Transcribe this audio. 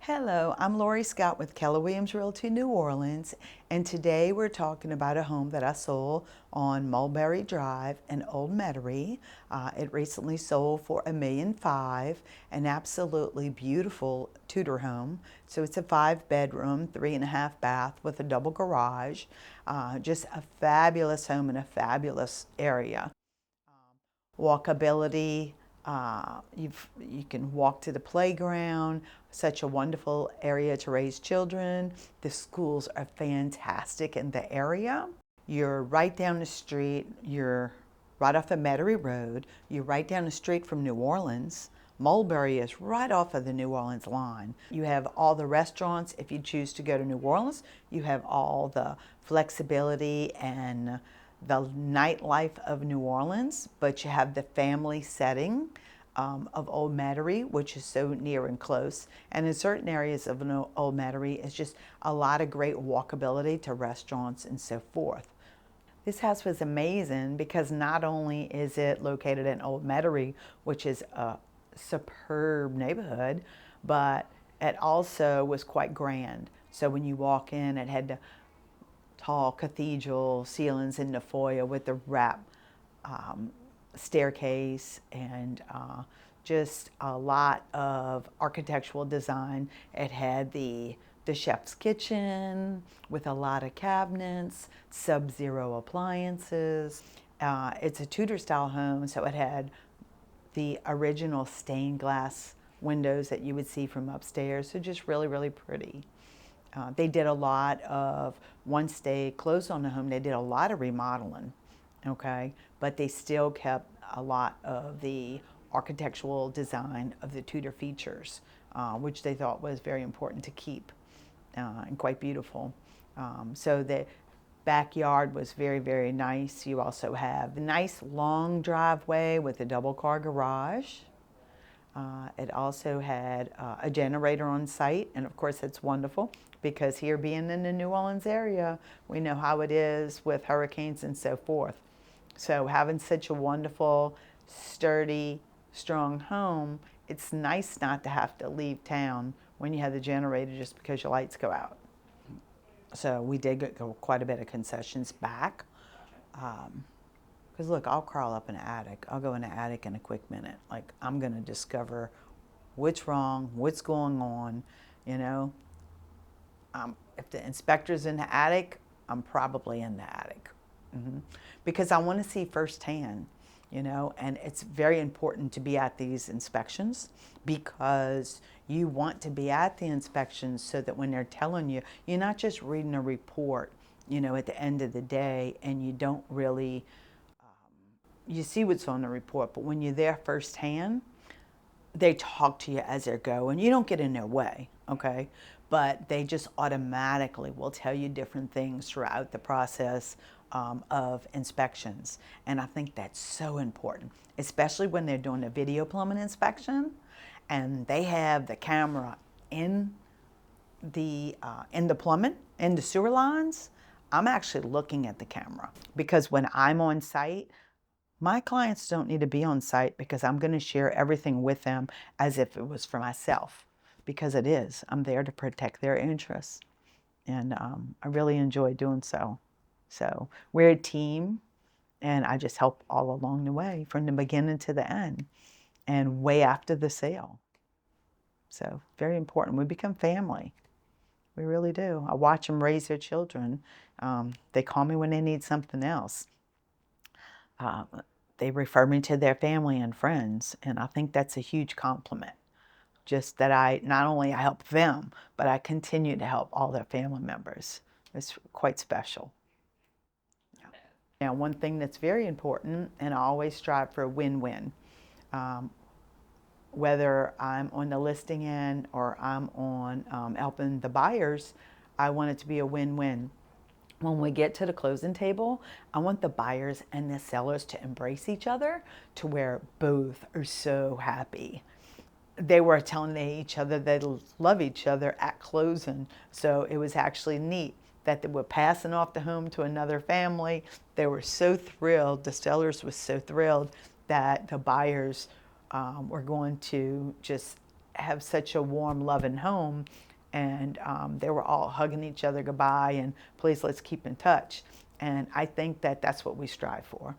Hello, I'm Lori Scott with Keller Williams Realty New Orleans, and today we're talking about a home that I sold on Mulberry Drive in Old Metairie. It recently sold for $1.5 million, an absolutely beautiful Tudor home. So it's a 5-bedroom, 3.5 bath with a double garage. Just a fabulous home in a fabulous area. Walkability. You can walk to the playground, such a wonderful area to raise children. The schools are fantastic in the area. You're right down the street, you're right off of Metairie Road, you're right down the street from New Orleans. Mulberry is right off of the New Orleans line. You have all the restaurants. If you choose to go to New Orleans, you have all the flexibility and the nightlife of New Orleans, but you have the family setting of Old Metairie, which is so near and close. And in certain areas of Old Metairie, it's just a lot of great walkability to restaurants and so forth. This house was amazing because not only is it located in Old Metairie, which is a superb neighborhood, but it also was quite grand. So when you walk in, it had the tall cathedral ceilings in the foyer with the wrap staircase and just a lot of architectural design. It had the chef's kitchen with a lot of cabinets, sub-zero appliances. It's a Tudor style home, so it had the original stained glass windows that you would see from upstairs, so just really, really pretty. They did a lot of, once they closed on the home, they did a lot of remodeling, okay? But they still kept a lot of the architectural design of the Tudor features, which they thought was very important to keep and quite beautiful. So the backyard was very, very nice. You also have a nice long driveway with a double car garage. It also had a generator on site, and of course that's wonderful because here being in the New Orleans area, we know how it is with hurricanes and so forth. So having such a wonderful, sturdy, strong home, it's nice not to have to leave town when you have the generator just because your lights go out. So we did get quite a bit of concessions back. Because look, I'll crawl up in the attic. I'll go in the attic in a quick minute. Like, I'm going to discover what's wrong, what's going on, you know. If the inspector's in the attic, I'm probably in the attic. Because I want to see firsthand, you know, and it's very important to be at these inspections because you want to be at the inspections so that when they're telling you, you're not just reading a report, you know, at the end of the day and you don't really you see what's on the report, but when you're there firsthand, they talk to you as they go, and you don't get in their way, okay? But they just automatically will tell you different things throughout the process of inspections. And I think that's so important, especially when they're doing a video plumbing inspection, and they have the camera in the plumbing, in the sewer lines. I'm actually looking at the camera because when I'm on site, my clients don't need to be on site because I'm going to share everything with them as if it was for myself, because it is. I'm there to protect their interests, and I really enjoy doing so. So we're a team, and I just help all along the way from the beginning to the end and way after the sale. So very important. We become family. We really do. I watch them raise their children. They call me when they need something else. They refer me to their family and friends, and I think that's a huge compliment. Just that I not only I help them, but I continue to help all their family members. It's quite special. Yeah. Now, one thing that's very important, and I always strive for a win-win. Whether I'm on the listing end or I'm on helping the buyers, I want it to be a win-win. When we get to the closing table, I want the buyers and the sellers to embrace each other to where both are so happy. They were telling each other they love each other at closing, so it was actually neat that they were passing off the home to another family. They were so thrilled, the sellers were so thrilled that the buyers were going to just have such a warm, loving home, and they were all hugging each other goodbye and please let's keep in touch. And I think that that's what we strive for.